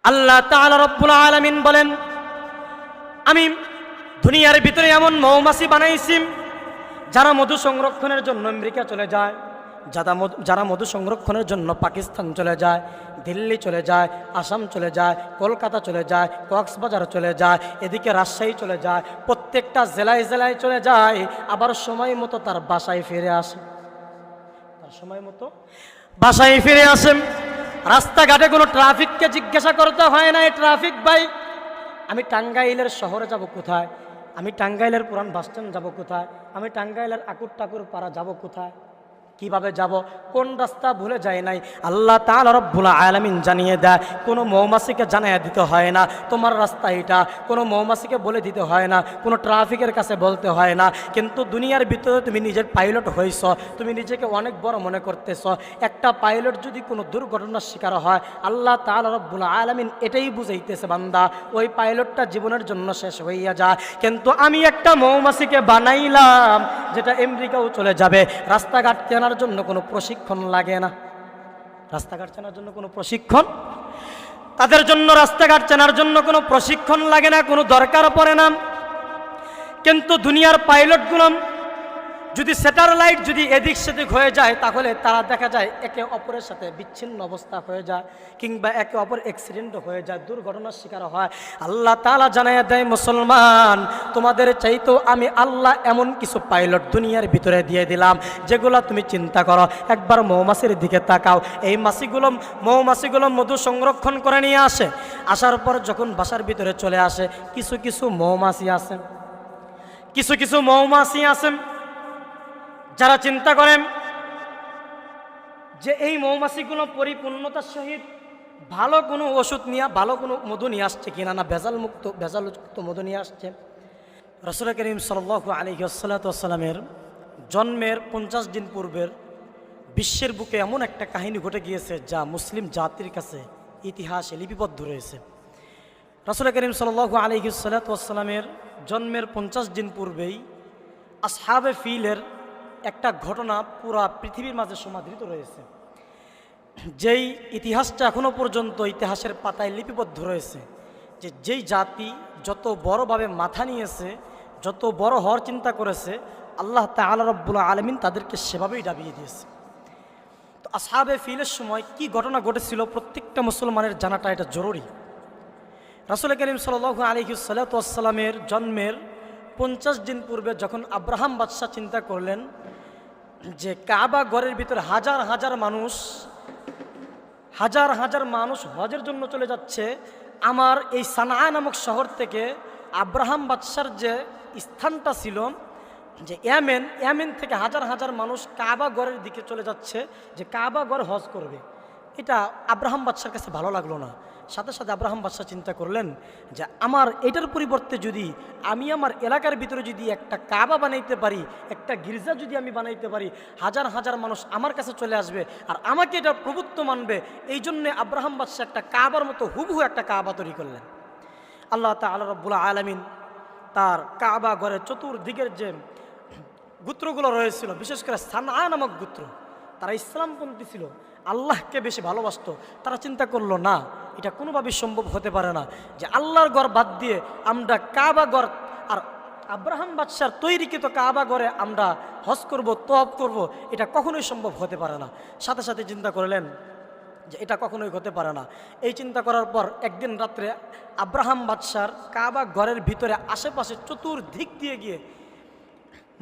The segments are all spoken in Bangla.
আল্লাহ তাআলা রব্বুল আলামিন বলেন, আমি দুনিয়ার ভিতরে এমন মৌমাছি বানাইছি যারা মধু সংরক্ষণের জন্য আমেরিকা চলে যায়, যারা মধু সংরক্ষণের জন্য পাকিস্তান চলে যায়, দিল্লি চলে যায়, আসাম চলে যায়, কলকাতা চলে যায়, কক্সবাজার চলে যায়, এদিকে রাজশাহী চলে যায়, প্রত্যেকটা জেলায় জেলায় চলে যায়, আবার সময় মতো তার বাসায় ফিরে আসে। তার সময় মতো বাসায় ফিরে আসেন। রাস্তাঘাটে কোনো ট্রাফিককে জিজ্ঞাসা করতে হয় না, ট্রাফিক ভাই আমি টাঙ্গাইলের শহরে যাব কোথায়, আমি টাঙ্গাইলের পুরান বাসস্ট্যান্ড যাব কোথায়, আমি টাঙ্গাইলের আকুর টাকুর পাড়া যাব কোথায়, কিভাবে যাব, কোন রাস্তা ভুলে যায় নাই, আল্লাহ তাআলা রব্বুল আলামিন জানিয়ে দেয়। কোনো মৌমাছিকে জানিয়ে দিতে হয় না তোমার রাস্তা এটা, কোনো মৌমাছিকে বলে দিতে হয় না, কোনো ট্রাফিকের কাছে বলতে হয় না। কিন্তু দুনিয়ার ভিতরে তুমি নিজের পাইলট হইছ, তুমি নিজেকে অনেক বড় মনে করতেছ। একটা পাইলট যদি কোনো দুর্ঘটনার শিকার হয়, আল্লাহ তাআলা রব্বুল আলামিন এটাই বুঝাইতেছে, বান্দা ওই পাইলটটা জীবনের জন্য শেষ হইয়া যায়। কিন্তু আমি একটা মৌমাছিকে বানাইলাম যেটা আমেরিকাও চলে যাবে। রাস্তাঘাট চেনার জন্য কোনো প্রশিক্ষণ লাগে না, রাস্তাঘাট চেনার জন্য কোনো প্রশিক্ষণ, তাদের জন্য রাস্তাঘাট চেনার জন্য কোনো প্রশিক্ষণ লাগে না, কোনো দরকার পড়ে না। কিন্তু দুনিয়ার পাইলটগুলো যদি স্যাটেলাইট যদি এদিক সেদিক হয়ে যায়, তাহলে তারা দেখা যায় একে অপরের সাথে বিচ্ছিন্ন অবস্থা হয়ে যায়, কিংবা একে অপর অ্যাক্সিডেন্ট হয়ে যায়, দুর্ঘটনার শিকার হয়। আল্লাহ তাআলা জানাইয়া দেয়, মুসলমান তোমাদের চাইতো আমি আল্লাহ এমন কিছু পাইলট দুনিয়ার ভিতরে দিয়ে দিলাম যেগুলো তুমি চিন্তা করো। একবার মৌমাছির দিকে তাকাও, এই মৌমাছিগুলো মধু সংরক্ষণ করে নিয়ে আসে, আসার পর যখন বাসার ভিতরে চলে আসে, কিছু কিছু মৌমাছি আছেন যারা চিন্তা করেন যে এই মৌমাছিগুলো পরিপূর্ণতার সহিত ভালো কোনো ওষুধ নিয়ে, ভালো কোনো মধু নিয়ে আসছে কিনা, না ভেজালযুক্ত মধু নিয়ে আসছে। রাসূল করিম সাল্লাল্লাহু আলাইহি ওয়াসাল্লামের জন্মের 50 দিন পূর্বের বিশ্বের বুকে এমন একটা কাহিনী ঘটে গিয়েছে যা মুসলিম জাতির কাছে ইতিহাসে লিপিবদ্ধ রয়েছে। রাসূল করিম সাল্লাল্লাহু আলাইহি ওয়াসাল্লামের জন্মের 50 দিন পূর্বেই আসহাবে ফিলের একটা ঘটনা পুরা পৃথিবীর মাঝে সমাদৃত রয়েছে, যেই ইতিহাসটা এখনো পর্যন্ত ইতিহাসের পাতায় লিপিবদ্ধ রয়েছে। যেই জাতি যত বড়ভাবে মাথা নিয়েছে, যত বড় হওয়ার চিন্তা করেছে, আল্লাহ তাআলা রব্বুল আলামিন তাদেরকে সেভাবেই ডাবিয়ে দিয়েছে। তো আসহাবে ফিলের সময় কি ঘটনা ঘটেছিল প্রত্যেকটা মুসলমানের জানাটা এটা জরুরি। রাসূল করিম সাল্লাল্লাহু আলাইহি ওয়াসাল্লামের জন্মের 50 দিন পূর্বে যখন আব্রাহাম বাদশাহ চিন্তা করলেন যে কাবা ঘরের ভিতরে হাজার হাজার মানুষ হজের জন্য চলে যাচ্ছে, আমার এই সানআ নামক শহর থেকে আব্রাহাম বাদশার যে স্থানটা ছিল যে ইয়ামেন থেকে হাজার মানুষ কাবা ঘরের দিকে চলে যাচ্ছে, যে কাবা ঘর হজ করবে। এটা আব্রাহাম বাদশার কাছে ভালো লাগলো না। সাথে সাথে আব্রাহাম বাদশাহ চিন্তা করলেন যে আমার এটার পরিবর্তে যদি আমি আমার এলাকার ভিতরে যদি একটা কাবা বানাইতে পারি, একটা গির্জা যদি আমি বানাইতে পারি, হাজার মানুষ আমার কাছে চলে আসবে আর আমাকে এটা প্রভুত্ব মানবে। এই জন্যে আব্রাহাম বাদশাহ একটা কাবার মতো হুবহু একটা কাবা তৈরি করলেন। আল্লাহ তাআলা রব্বুল আলামিন তার কাবা ঘরের চতুর্দিকের যে গোত্রগুলো রয়েছিল, বিশেষ করে সানআ নামক গোত্র, তারা ইসলামপন্থী ছিল, আল্লাহকে বেশি ভালোবাসত। তারা চিন্তা করলো না, এটা কোনোভাবেই সম্ভব হতে পারে না যে আল্লাহর ঘর বাদ দিয়ে আমরা কাবা ঘর আর আব্রাহাম বাদশার তৈরিকৃত কাবা ঘরে আমরা হজ করব, তওয়াফ করব, এটা কখনোই সম্ভব হতে পারে না। সাথে সাথে চিন্তা করলেন যে এটা কখনোই হতে পারে না। এই চিন্তা করার পর একদিন রাত্রে আব্রাহাম বাদশার কাবা ঘরের ভিতরে আশেপাশে চতুর্দিক দিয়ে গিয়ে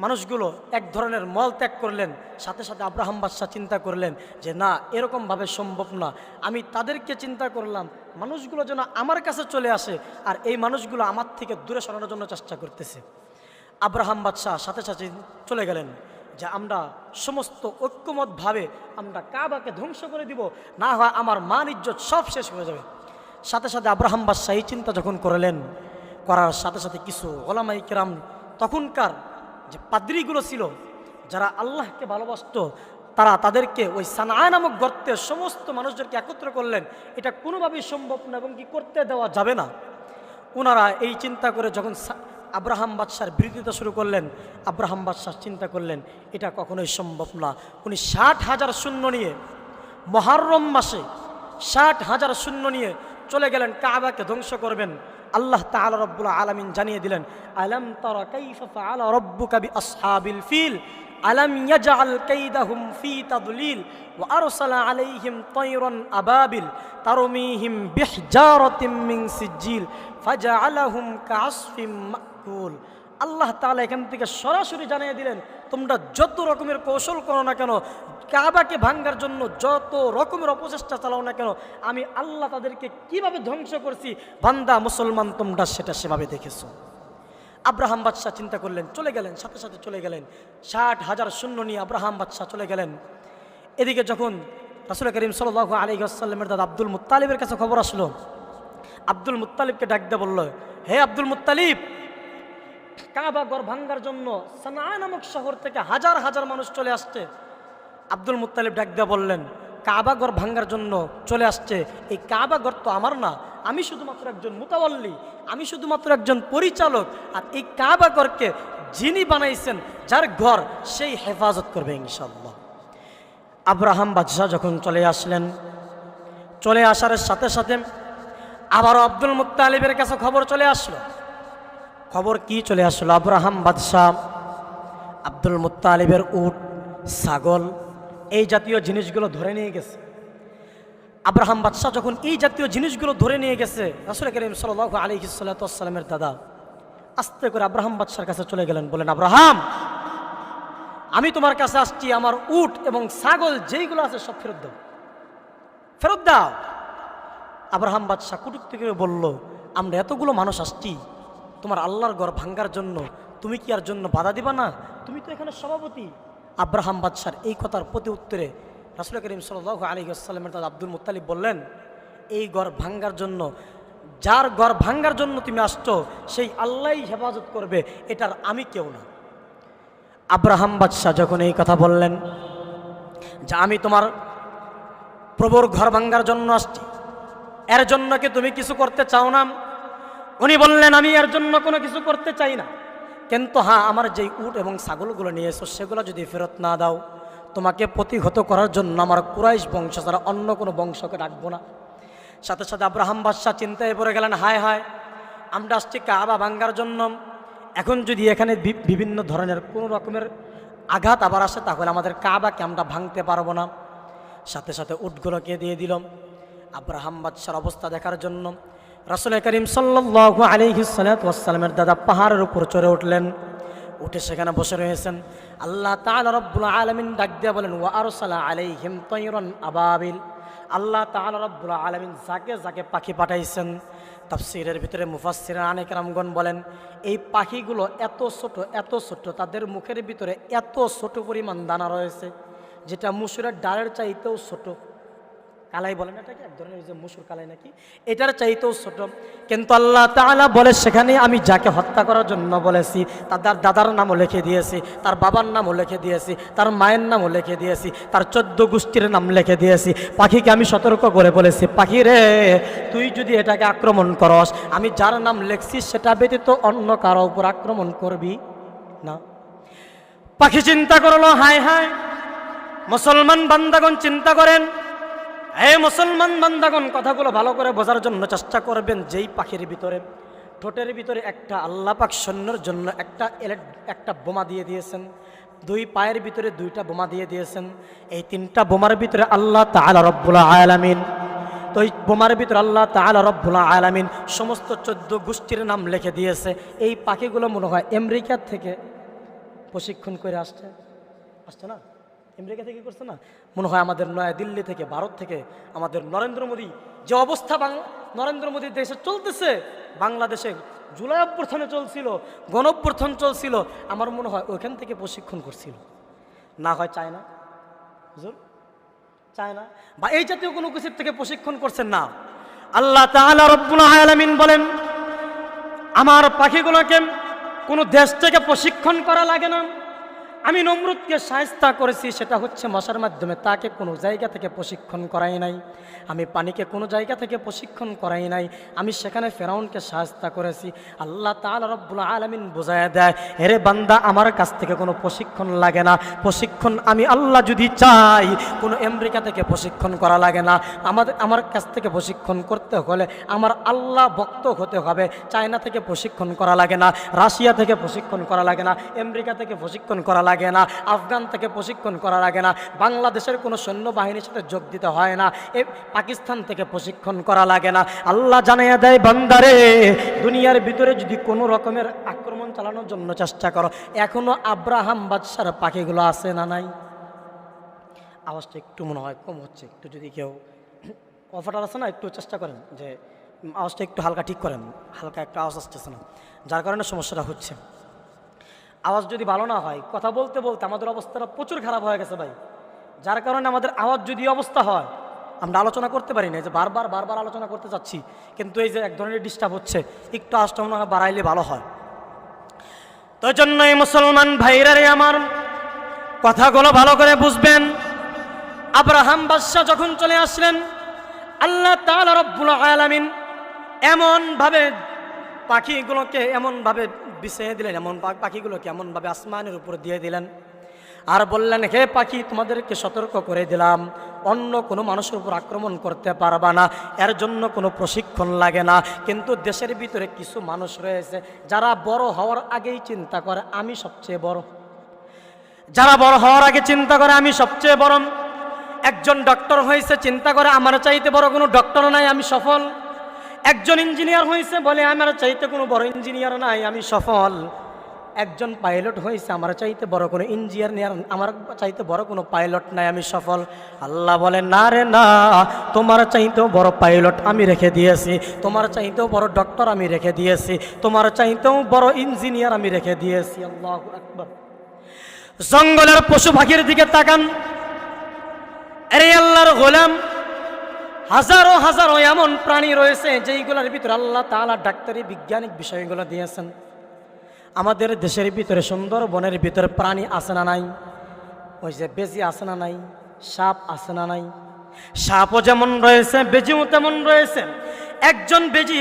মানুষগুলো এক ধরনের মল ত্যাগ করলেন। সাথে সাথে আব্রাহাম বাদশাহ চিন্তা করলেন যে না, এরকমভাবে সম্ভব না। আমি তাদেরকে চিন্তা করলাম মানুষগুলো যেন আমার কাছে চলে আসে আর এই মানুষগুলো আমার থেকে দূরে সরানোর জন্য চেষ্টা করতেছে। আব্রাহাম বাদশাহ সাথে সাথে চলে গেলেন যে আমরা সমস্ত ঐক্যমতভাবে আমরা কাবাকে ধ্বংস করে দিব, না হয় আমার মান ইজ্জত সব শেষ হয়ে যাবে। সাথে সাথে আব্রাহাম বাদশাহ এই চিন্তা যখন করলেন, করার সাথে সাথে কিছু ওলামায়ে কেরাম, তখনকার যে পাদ্রীগুলো ছিল যারা আল্লাহকে ভালোবাসত, তারা তাদেরকে ওই সানআ নামক গর্তে সমস্ত মানুষদেরকে একত্র করলেন। এটা কোনোভাবেই সম্ভব না এবং কি করতে দেওয়া যাবে না। ওনারা এই চিন্তা করে যখন আব্রাহাম বাদশার বিরোধিতা শুরু করলেন, আব্রাহাম বাদশাহ চিন্তা করলেন এটা কখনোই সম্ভব না। উনি 60,000 সৈন্য নিয়ে মুহররম মাসে 60,000 সৈন্য নিয়ে চলে গেলেন কাবাকে ধ্বংস করবেন। আল্লাহ তাআলা রব্বুল আলামিন জানিয়ে দিলেন, আলাম তারা কাইফা ফাআলা রাব্বুকা বিআসহাবিল ফিল আলাম ইয়াজআল কাইদাহুম ফি তাদলিল ওয়া আরসালা আলাইহিম তায়রান আবাবিল তারমিহিম বিহিজারাতিম মিন সিজিল ফাজআলাহুম কাআসফিম মাকুল। আল্লাহ তাআলা এখান থেকে সরাসরি জানিয়ে দিলেন, তোমরা যত রকমের কৌশল করো না কেন, কাবাকে ভাঙার জন্য যত রকমের অপচেষ্টা চালাও না কেন, আমি আল্লাহ তাদেরকে কিভাবে ধ্বংস করছি বান্দা মুসলমান তোমরা সেটা সেভাবে দেখেছো। আব্রাহাম বাদশাহ চিন্তা করলেন, চলে গেলেন, সাথে সাথে চলে গেলেন, 60,000 সৈন্য নিয়ে আব্রাহাম বাদশাহ চলে গেলেন। এদিকে যখন রাসূল করিম সাল্লাল্লাহু আলাইহি ওয়াসাল্লামের দাদা আব্দুল মুত্তালিবের কাছে খবর আসলো, আব্দুল মুত্তালিবকে ডাক দিয়ে বলল, হে আব্দুল মুত্তালিব, কাবা ঘর ভাঙ্গার জন্য সানা নামক শহর থেকে হাজার হাজার মানুষ চলে আসছে। আব্দুল মুত্তালিব ডাক দিয়ে বললেন, কাবা ঘর ভাঙ্গার জন্য চলে আসছে, এই কাবা ঘর তো আমার না, আমি শুধুমাত্র একজন মুতাওয়াল্লি, আমি শুধুমাত্র একজন পরিচালক, আর এই কাবা ঘরকে যিনি বানাইছেন, যার ঘর, সেই হেফাজত করবে ইনশাআল্লাহ। আব্রাহাম বাদশাহ যখন চলে আসলেন, চলে আসার সাথে সাথে আবারও আব্দুল মুত্তালিবের কাছে খবর চলে আসলো। খবর কি চলে আসলো? আব্রাহাম বাদশাহ আব্দুল মুত্তালিবের উট, ছাগল, এই জাতীয় জিনিসগুলো ধরে নিয়ে গেছে। আব্রাহাম বাদশাহ যখন এই জাতীয় জিনিসগুলো ধরে নিয়ে গেছে, রাসূল করিম সাল্লাল্লাহু আলাইহি ওয়াসাল্লামের দাদা আস্তে করে আব্রাহাম বাদশার কাছে চলে গেলেন, বলেন, আব্রাহাম, আমি তোমার কাছে আসছি, আমার উট এবং ছাগল যেইগুলো আছে সব ফেরত দাও, ফেরত দাও। আব্রাহাম বাদশাহ কুটুক্তি করে বলল, আমরা এতগুলো মানুষ আসছি তোমার আল্লাহর ঘর ভাঙ্গার জন্য, তুমি কি আর জন্য বাধা দিবা না? তুমি তো এখানে সভাপতি। আব্রাহাম বাদশার এই কথার প্রতি উত্তরে রাসূল করিম সাল্লাল্লাহু আলাইহি ওয়াসাল্লামের দাদা আব্দুল মুত্তালিব বললেন, এই ঘর ভাঙ্গার জন্য, যার ঘর ভাঙ্গার জন্য তুমি আসছো, সেই আল্লাহই হেফাজত করবে, এটার আমি কেউ না। আব্রাহাম বাদশাহ যখন এই কথা বললেন যে আমি তোমার প্রভুর ঘর ভাঙ্গার জন্য আসছি, এর জন্য কি তুমি কিছু করতে চাও না? উনি বললেন, আমি এর জন্য কোনো কিছু করতে চাই না, কিন্তু হ্যাঁ, আমার যেই উট এবং ছাগলগুলো নিয়ে এসো সেগুলো যদি ফেরত না দাও, তোমাকে প্রতিহত করার জন্য আমার কুরাইশ বংশ ছাড়া অন্য কোনো বংশকে রাখবো না। সাথে সাথে আব্রাহাম বাদশাহ চিন্তায় পড়ে গেলেন, হায় হায়, আমরা আসছি কাবা ভাঙ্গার জন্য, এখন যদি এখানে বিভিন্ন ধরনের কোনো রকমের আঘাত আবার আসে, তাহলে আমাদের কাবাকে আমরা ভাঙতে পারবো না। সাথে সাথে উটগুলোকে দিয়ে দিলাম। আব্রাহাম বাদশার অবস্থা দেখার জন্য রাসূল করিম সাল্লাল্লাহু আলাইহি ওয়াসাল্লামের দাদা পাহাড়ের উপর চড়ে উঠলেন, উঠে সেখানে বসে রয়েছেন। আল্লাহ তাআলা রব্বুল আলামিন ডাক দিয়ে বলেন, ওয়া আরসালা আলাইহিম তায়রান আবাবিল। আল্লাহ তাআলা রব্বুল আলামিন যাকে যাকে পাখি পাঠাইছেন, তাফসীরের ভিতরে মুফাসসিরানে কেরামগণ বলেন, এই পাখিগুলো এত ছোট, তাদের মুখের ভিতরে এত ছোট পরিমাণ দানা রয়েছে, যেটা মুসুরের ডালের চাইতেও ছোট। কালাই বলেন এটাকে, এক ধরনের যে মুসুর কালাই নাকি, এটার চাইতেও ছোট। কিন্তু আল্লাহ তাআলা বলে, সেখানে আমি যাকে হত্যা করার জন্য বলেছি, তার দাদার নামও লিখে দিয়েছি, তার বাবার নামও লিখে দিয়েছি, তার মায়ের নামও লিখে দিয়েছি, তার 14 গোষ্ঠীর নাম লিখে দিয়েছি। পাখিকে আমি সতর্ক করে বলেছি, পাখি রে, তুই যদি এটাকে আক্রমণ করস, আমি যার নাম লিখছি সেটা ব্যতীত অন্য কারো উপর আক্রমণ করবি না। পাখি চিন্তা করলো, হায় হায়, মুসলমান বান্দাগণ চিন্তা করেন, হে মুসলমান বান্দাগণ, কথাগুলো ভালো করে বোঝার জন্য চেষ্টা করবেন। যেই পাখির ভিতরে, ঠোঁটের ভিতরে একটা আল্লাহ পাক সৈন্যর জন্য একটা বোমা দিয়ে দিয়েছেন, 2 পায়ের ভিতরে 2টা বোমা দিয়ে দিয়েছেন, এই 3টা বোমার ভিতরে আল্লাহ তাআলা রব্বুল আলামিন, তো এই বোমার ভিতরে আল্লাহ তাআলা রব্বুল আলামিন সমস্ত 14 গোষ্ঠীর নাম লিখে দিয়েছে। এই পাখিগুলো মনে হয় আমেরিকা থেকে প্রশিক্ষণ করে আসছে না, আমেরিকা থেকে করছে না, মনে হয় আমাদের নয়া দিল্লি থেকে, ভারত থেকে, আমাদের নরেন্দ্র মোদী যে অবস্থা নরেন্দ্র মোদীর দেশে চলতেছে, বাংলাদেশে জুলাই অভ্যুত্থানে চলছিল, গণ অভ্যুত্থান চলছিল, আমার মনে হয় ওইখান থেকে প্রশিক্ষণ করছিল, না হয় চায়না, হুজুর, চায়না বা এই জাতীয় কোনো কিছুর থেকে প্রশিক্ষণ করছেন না। আল্লাহ তাআলা রব্বুল আলামিন বলেন, আমার পাখিগুলোকে কোনো দেশ থেকে প্রশিক্ষণ করা লাগে না, আমি নমরুদকে শায়েস্তা করেছি সেটা হচ্ছে মশার মাধ্যমে, তাকে কোনো জায়গা থেকে প্রশিক্ষণ করাই নাই। আমি পানিকে কোনো জায়গা থেকে প্রশিক্ষণ করাই নাই, আমি সেখানে ফেরাউনকে শায়েস্তা করেছি। আল্লাহ তাআলা রব্বুল আলামিন বোঝায় দেয়, এরে বান্দা আমার কাছ থেকে কোনো প্রশিক্ষণ লাগে না। প্রশিক্ষণ আমি আল্লাহ যদি চাই কোনো আমেরিকা থেকে প্রশিক্ষণ করা লাগে না। আমার কাছ থেকে প্রশিক্ষণ করতে হলে আমার আল্লাহ ভক্ত হতে হবে। চায়না থেকে প্রশিক্ষণ করা লাগে না, রাশিয়া থেকে প্রশিক্ষণ করা লাগে না, আমেরিকা থেকে প্রশিক্ষণ করা লাগে না, আফগান থেকে প্রশিক্ষণ করা লাগে না, বাংলাদেশের কোনো সৈন্যবাহিনীর সাথে যোগ দিতে হয় না, পাকিস্তান থেকে প্রশিক্ষণ করা লাগে না। আল্লাহ জানাইয়া দেয়, বান্দারে দুনিয়ার ভিতরে যদি কোনো রকমের আক্রমণ চালানোর জন্য চেষ্টা করো, এখনো আব্রাহাম বাদশার পাখিগুলো আছে না নাই? আওয়াজটা একটু মনে হয় কম হচ্ছে, একটু যদি কেউ অফার আছে না একটু চেষ্টা করেন যে আওয়াজটা একটু হালকা ঠিক করেন, হালকা একটা আওয়াজ আসতেছে না, যার কারণে সমস্যাটা হচ্ছে। আওয়াজ যদি ভালো না হয়, কথা বলতে বলতে আমাদের অবস্থাটা প্রচুর খারাপ হয়ে গেছে ভাই, যার কারণে আমাদের আওয়াজ যদি অবস্থা হয় আমরা আলোচনা করতে পারি না, যে বারবার আলোচনা করতে চাচ্ছি, কিন্তু এই যে এক ধরনের ডিস্টার্ব হচ্ছে, একটু আওয়াজটা মনে হয় বাড়াইলে ভালো হয়। তো জন্যই মুসলমান ভাইরারে আমার কথাগুলো ভালো করে বুঝবেন। আব্রাহাম বাদশা যখন চলে আসলেন, আল্লাহ তাআলা রব্বুল আলামিন এমনভাবে পাখিগুলোকে এমনভাবে বিছিয়ে দিলেন, এমন পাখিগুলোকে এমনভাবে আসমানের উপর দিয়ে দিলেন, আর বললেন, হে পাখি তোমাদেরকে সতর্ক করে দিলাম, অন্য কোনো মানুষের উপর আক্রমণ করতে পারবা না, এর জন্য কোনো প্রশিক্ষণ লাগে না। কিন্তু দেশের ভিতরে কিছু মানুষ রয়েছে যারা বড় হওয়ার আগেই চিন্তা করে আমি সবচেয়ে বড়, যারা বড় হওয়ার আগে চিন্তা করে আমি সবচেয়ে বড়। একজন ডক্টর হয়েছে, চিন্তা করে আমার চাইতে বড় কোনো ডক্টর নাই, আমি সফল। একজন ইঞ্জিনিয়ার হয়েছে, বলে আমার চাইতে কোনো বড় ইঞ্জিনিয়ার নাই, আমি সফল। একজন পাইলট হয়েছে, আমার চাইতে বড় কোনো ইঞ্জিনিয়ার, আমার চাইতে বড় কোনো পাইলট নাই, আমি সফল। আল্লাহ বলে, না রে না, তোমার চাইতেও বড় পাইলট আমি রেখে দিয়েছি, তোমার চাইতেও বড় ডক্টর আমি রেখে দিয়েছি, তোমার চাইতেও বড় ইঞ্জিনিয়ার আমি রেখে দিয়েছি। আল্লাহু আকবার। জঙ্গলের পশু পাখির দিকে তাকান, আরে আল্লাহর গোলাম, হাজারো হাজারো এমন প্রাণী রয়েছে যেইগুলোর ভিতরে আল্লাহ তাআলা ডাক্তারি বৈজ্ঞানিক বিষয়গুলো দিয়েছেন। আমাদের দেশের ভিতরে সুন্দরবনের ভিতরে প্রাণী আছে না নাই? ওই যে বেজি আছে না নাই? সাপ আছে না নাই? সাপও যেমন রয়েছে, বেজিও তেমন রয়েছে। একজন বেজি,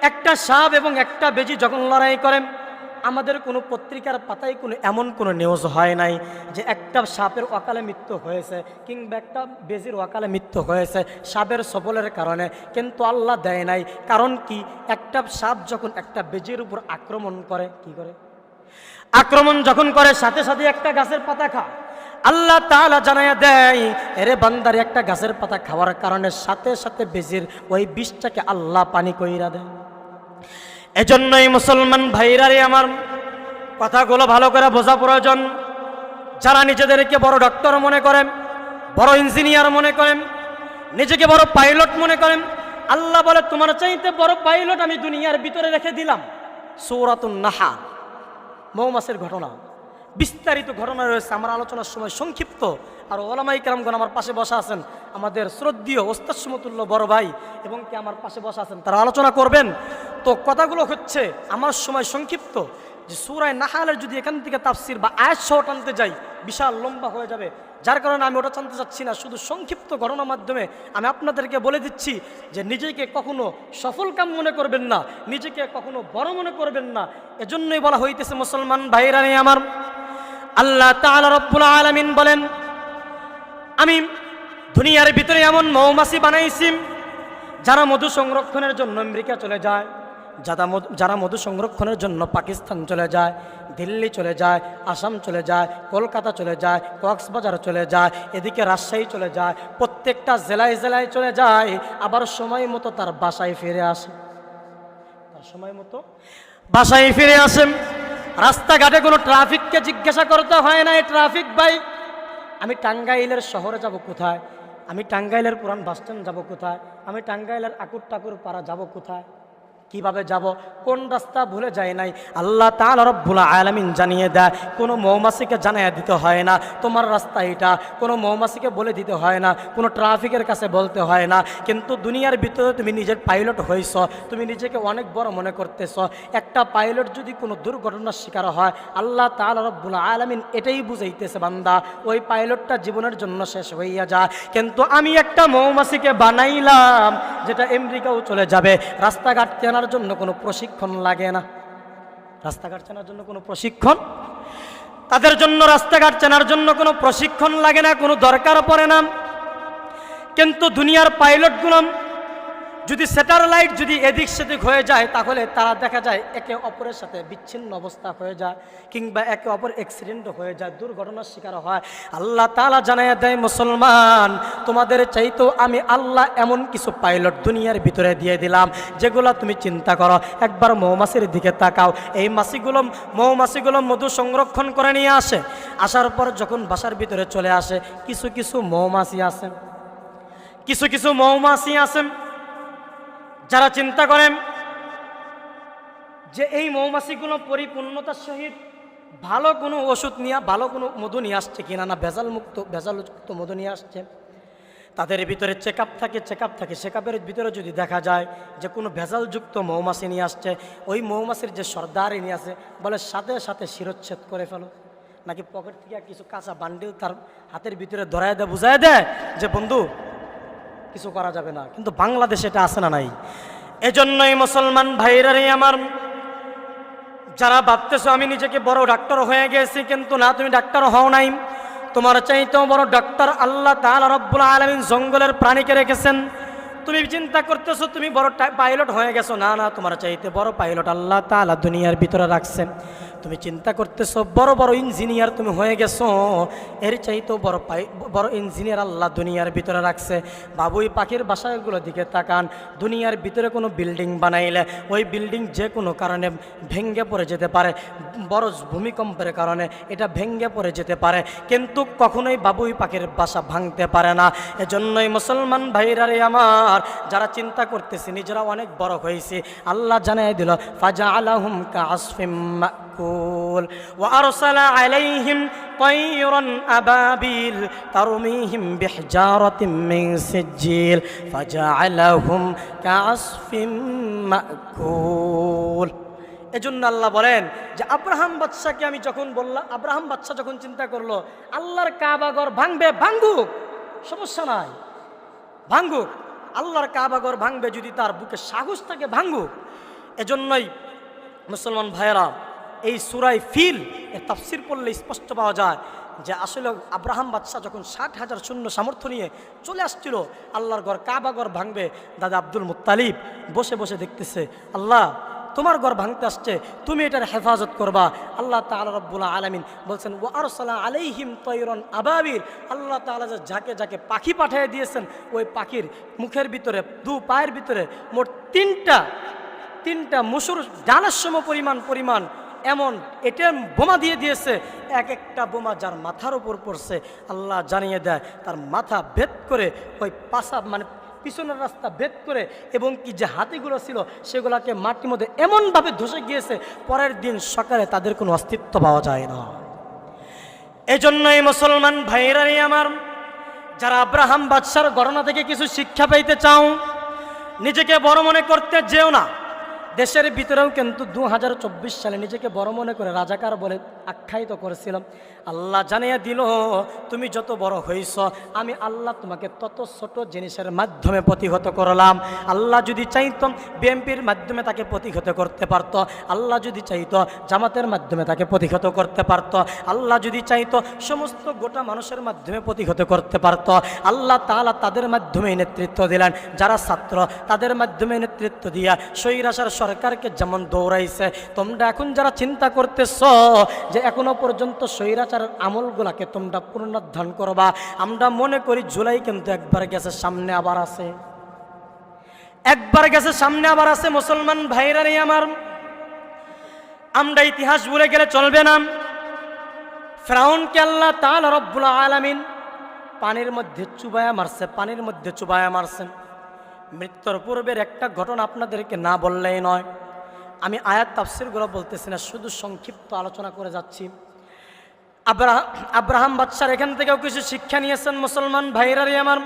একটা সাপ এবং একটা বেজি যখন লড়াই করে, আমাদের কোনো পত্রিকার পাতায় এমন কোনো নিউজ হয় নাই যে একটা সাপের অকালে মৃত্যু হয়েছে কিংবা একটা বেজির অকালে মৃত্যু হয়েছে সাপের সবলের কারণে, কিন্তু আল্লাহ দেয় নাই। কারণ কি? একটা সাপ যখন একটা বেজির উপর আক্রমণ করে, কি করে? আক্রমণ যখন করে সাথে সাথে একটা গাছের পাতা খায়। আল্লাহ তাআলা জানায়া দেয়, এরে বান্দারে একটা গাছের পাতা খাওয়ার কারণে সাথে সাথে বেজির ওই বিষটাকে আল্লাহ পানি কইরা দেয়। এজন্যই মুসলমান ভাইরারে আমার কথাগুলো ভালো করে বোঝা প্রয়োজন। যারা নিজেদেরকে বড় ডক্টর মনে করেন, বড় ইঞ্জিনিয়ার মনে করেন, নিজেকে বড় পাইলট মনে করেন, আল্লাহ বলে তোমার চাইতে বড় পাইলট আমি দুনিয়ার ভিতরে রেখে দিলাম। সূরাতুন নাহাল, মৌমাছির ঘটনা, বিস্তারিত ঘটনা রয়েছে। আমার আলোচনার সময় সংক্ষিপ্ত, আর ওলামায়ে কেরামগণ আমার পাশে বসা আছেন, আমাদের শ্রদ্ধেয় ওস্তাদ সমতুল্য বড় ভাই এবং কি আমার পাশে বসা আছেন, তারা আলোচনা করবেন। তো কথাগুলো হচ্ছে আমার সময় সংক্ষিপ্ত, যে সূরা নাহালের যদি এখান থেকে তাফসির বা আয়াত সহ টানতে যাই বিশাল লম্বা হয়ে যাবে, যার কারণে আমি ওটা টানতে চাচ্ছি না। শুধু সংক্ষিপ্ত ঘটনার মাধ্যমে আমি আপনাদেরকে বলে দিচ্ছি যে নিজেকে কখনো সফল কাম মনে করবেন না, নিজেকে কখনো বড় মনে করবেন না। এজন্যই বলা হইতেছে মুসলমান ভাইরা আমার, আল্লাহ তাআলা রব্বুল আলামিন বলেন, আমি দুনিয়ার ভিতরে এমন মৌমাছি বানাইছি যারা মধু সংরক্ষণের জন্য আমেরিকা চলে যায়, যারা মধু সংরক্ষণের জন্য পাকিস্তান চলে যায়, দিল্লি চলে যায়, আসাম চলে যায়, কলকাতা চলে যায়, কক্সবাজার চলে যায়, এদিকে রাজশাহী চলে যায়, প্রত্যেকটা জেলায় জেলায় চলে যায়, আবার সময় মতো তার বাসায় ফিরে আসে। তার সময় মতো বাসায় ফিরে আসে। রাস্তাঘাটে কোনো ট্রাফিককে জিজ্ঞাসা করতে হয় না, ট্রাফিক ভাই আমি টাঙ্গাইলের শহরে যাব কোথায়, আমি টাঙ্গাইলের পুরান বাসস্ট্যান্ড যাব কোথায়, আমি টাঙ্গাইলের আকুর টাকুর পাড়া যাব কোথায়, কিভাবে যাব, কোন রাস্তা ভুলে যায় নাই, আল্লাহ তাআলা রব্বুল আলামিন জানিয়ে দেয়। কোনো মৌমাছিকে জানিয়ে দিতে হয় না তোমার রাস্তা এটা, কোনো মৌমাছিকে বলে দিতে হয় না, কোনো ট্রাফিকের কাছে বলতে হয় না। কিন্তু দুনিয়ার ভিতরে তুমি নিজের পাইলট হইছ, তুমি নিজেকে অনেক বড় মনে করতেছ। একটা পাইলট যদি কোনো দুর্ঘটনার শিকার হয়, আল্লাহ তাআলা রব্বুল আলামিন এটাই বুঝাইতেছে, বান্দা ওই পাইলটটা জীবনের জন্য শেষ হইয়া যায়। কিন্তু আমি একটা মৌমাছিকে বানাইলাম যেটা আমেরিকাও চলে যাবে। রাস্তাঘাট চেনার জন্য কোনো প্রশিক্ষণ লাগে না, রাস্তাঘাট চেনার জন্য কোনো প্রশিক্ষণ, তাদের জন্য রাস্তাঘাট চেনার জন্য কোনো প্রশিক্ষণ লাগে না, কোনো দরকার পড়ে না। কিন্তু দুনিয়ার পাইলটগুলো যদি স্যাটেলাইট যদি এদিক সেদিক হয়ে যায়, তাহলে তারা দেখা যায় একে অপরের সাথে বিচ্ছিন্ন অবস্থা হয়ে যায়, কিংবা একে অপর অ্যাক্সিডেন্ট হয়ে যায়, দুর্ঘটনার শিকার হয়। আল্লাহ তাআলা জানায় দেয়, মুসলমান তোমাদের চাইতেও আমি আল্লাহ এমন কিছু পাইলট দুনিয়ার ভিতরে দিয়ে দিলাম যেগুলো তুমি চিন্তা করো। একবার মৌমাছির দিকে তাকাও, এই মৌমাছিগুলো মধু সংরক্ষণ করে নিয়ে আসে, আসার পর যখন বাসার ভিতরে চলে আসে, কিছু কিছু মৌমাছি আছেন যারা চিন্তা করেন যে এই মৌমাছিগুলো পরিপূর্ণতার সহিত ভালো কোনো ওষুধ নিয়ে, ভালো কোনো মধু নিয়ে আসছে কিনা, না ভেজালযুক্ত মধু নিয়ে আসছে। তাদের ভিতরে চেক আপ থাকে, চেকআপের ভিতরে যদি দেখা যায় যে কোনো ভেজালযুক্ত মৌমাছি নিয়ে আসছে, ওই মৌমাছির যে সর্দার নিয়ে আসে বলে সাথে সাথে শিরচ্ছেদ করে ফেলো, নাকি পকেট থেকে কিছু কাঁচা বান্ডিল তার হাতের ভিতরে ধরায় দেয়, বুঝায় দেয় যে বন্ধু কিছু করা যাবে না। কিন্তু বাংলাদেশে এটা আসে না নাই। এজন্যই মুসলমান ভাইরা রে আমার, যারা ভাবতেছো আমি নিজেকে বড় ডাক্তার হয়ে গেছি, কিন্তু না, তুমি ডাক্তার হও নাই। তোমার চাইতেও বড় ডাক্তার আল্লাহ তাআলা রব্বুল আলামিন জঙ্গলের প্রাণীকে রেখেছেন। তুমি চিন্তা করতেছো তুমি বড় পাইলট হয়ে গেছো, না না, তোমার চাইতে বড় পাইলট আল্লাহ তাআলা দুনিয়ার ভিতরে রাখছেন। তুমি চিন্তা করতেছো বড় বড় ইঞ্জিনিয়ার তুমি হয়ে গেছো, এর চাইতেও বড় ইঞ্জিনিয়ার আল্লাহ দুনিয়ার ভিতরে রাখছে। বাবুই পাখির বাসাগুলোর দিকে তাকান, দুনিয়ার ভিতরে কোনো বিল্ডিং বানাইলে ওই বিল্ডিং যে কোনো কারণে ভেঙে পড়ে যেতে পারে, বড় ভূমিকম্পের কারণে এটা ভেঙে পড়ে যেতে পারে, কিন্তু কখনোই বাবুই পাখির বাসা ভাঙতে পারে না। এজন্যই মুসলমান ভাইরারে আমার, যারা চিন্তা করতেছে নিজেরা অনেক বড় হয়েছে, আল্লাহ জানাই দিল ফাজআলাহুম কাআসফিম মাকুল ওয়া আরসালা আলাইহিম তায়রান আবাবিল তারমিহিম বিহিজারাতিন মিন সিজিল ফাজআলাহুম কাআসফিম মাকুল। এজন্য আল্লাহ বলেন যে আব্রাহাম বাদশাকে আমি যখন বললাম, আব্রাহাম বাদশা যখন চিন্তা করলো আল্লাহর কাবা ঘর ভাঙবে, ভাঙুক, সমস্যা নাই, ভাঙুক, আল্লাহর কাবা ঘর ভাঙবে, যদি তার বুকে সাহস থাকে ভাঙুক। এজন্যই মুসলমান ভাইয়েরা, এই সূরা ফিল এর তাফসীর পড়লে স্পষ্ট পাওয়া যায় যে আসলে আব্রাহাম বাদশা যখন 60,000 সৈন্য সামর্থ্য নিয়ে চলে আসছিল আল্লাহর ঘর কাবা ঘর ভাঙবে, দাদা আব্দুল মুত্তালিব বসে বসে দেখতেছে, আল্লাহ তোমার ঘর ভাঙতে আসছে, তুমি এটার হেফাজত করবা। আল্লাহ তাআলা রব্বুল আলামিন বলছেন ওয়া আরসালা আলাইহিম তায়রান আবাবিল, আল্লাহ তাআলা যে যাকে যাকে পাখি পাঠিয়ে দিয়েছেন, ওই পাখির মুখের ভিতরে, দু পায়ের ভিতরে মোট তিনটা মুসুর ডানার সম পরিমাণ এমন এটিএম বোমা দিয়ে দিয়েছে। এক একটা বোমা যার মাথার উপর পড়ছে, আল্লাহ জানিয়ে দেয় তার মাথা ভেদ করে ওই পাশা মানে পিছনের রাস্তা ভেদ করে, এবং কি যে হাতিগুলো ছিল সেগুলোকে মাটির মধ্যে এমনভাবে ধসে গিয়েছে, পরের দিন সকালে তাদের কোনো অস্তিত্ব পাওয়া যায় না। এজন্যই মুসলমান ভাইরাই আমার, যারা আব্রাহাম বাদশার ঘটনা থেকে কিছু শিক্ষা পাইতে চাও, নিজেকে বড় মনে করতে যেও না। দেশের ভিতরেও কিন্তু 2024 সালে নিজেকে বড় মনে করে রাজাকার বলে আখ্যায়িত করেছিলাম। আল্লাহ জানিয়ে দিল তুমি যত বড় হইছ, আমি আল্লাহ তোমাকে তত ছোট জিনিসের মাধ্যমে প্রতিহত করলাম। আল্লাহ যদি চাইতো বিএনপির মাধ্যমে তাকে প্রতিহত করতে পারত, আল্লাহ যদি চাইতো জামাতের মাধ্যমে তাকে প্রতিহত করতে পারত, আল্লাহ যদি চাইতো সমস্ত গোটা মানুষের মাধ্যমে প্রতিহত করতে পারত। আল্লাহ তাআলা তাদের মাধ্যমে নেতৃত্ব দিলেন, যারা ছাত্র তাদের মাধ্যমে নেতৃত্ব দিয়া স্বৈরাচার সরকারকে যেমন দৌড়াইছে। তোমরা এখন যারা চিন্তা করতেছ যে এখনো পর্যন্ত স্বৈরাচারের আমলগুলাকে তোমরা পুনরুদ্ধার করবা, আমরা মনে করি জুলাই কিন্তু একবার গেছে, সামনে আবার আছে, একবার গেছে সামনে আবার আছে। মুসলমান ভাইরা রে আমার, আমরা ইতিহাস ভুলে গেলে চলবে না। ফিরআউনকে আল্লাহ তাআলা রব্বুল আলামিন পানির মধ্যে চুবায়া মারছে, মৃত্যুর পূর্বের একটা ঘটনা আপনাদেরকে না বললেই নয়। আমি আয়াত তাফসিরগুলো বলতেছি না, শুধু সংক্ষিপ্ত আলোচনা করে যাচ্ছি। আব্রাহাম বাদশার এখান থেকেও কিছু শিক্ষা নিয়েছেন মুসলমান ভাইরারি আমার।